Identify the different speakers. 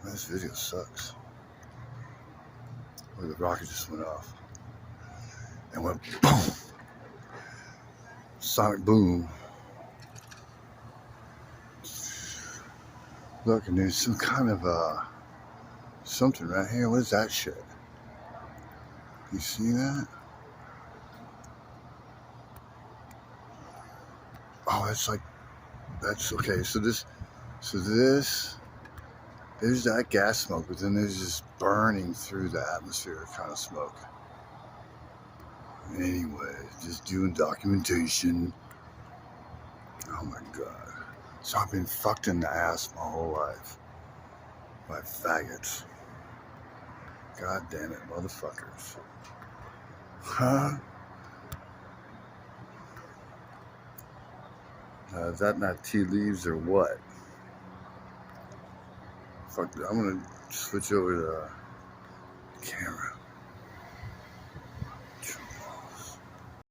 Speaker 1: This video sucks. Look, the rocket just went off. And went boom. Sonic boom. Look, and there's some kind of something right here. What is that shit? You see that? Oh, it's like, that's okay. So this, there's that gas smoke, but then there's this burning through the atmosphere kind of smoke. Anyway, just doing documentation. Oh my god. So I've been fucked in the ass my whole life by faggots. God damn it, motherfuckers. Huh? Is that not tea leaves or what? Fuck, I'm gonna switch over to the camera.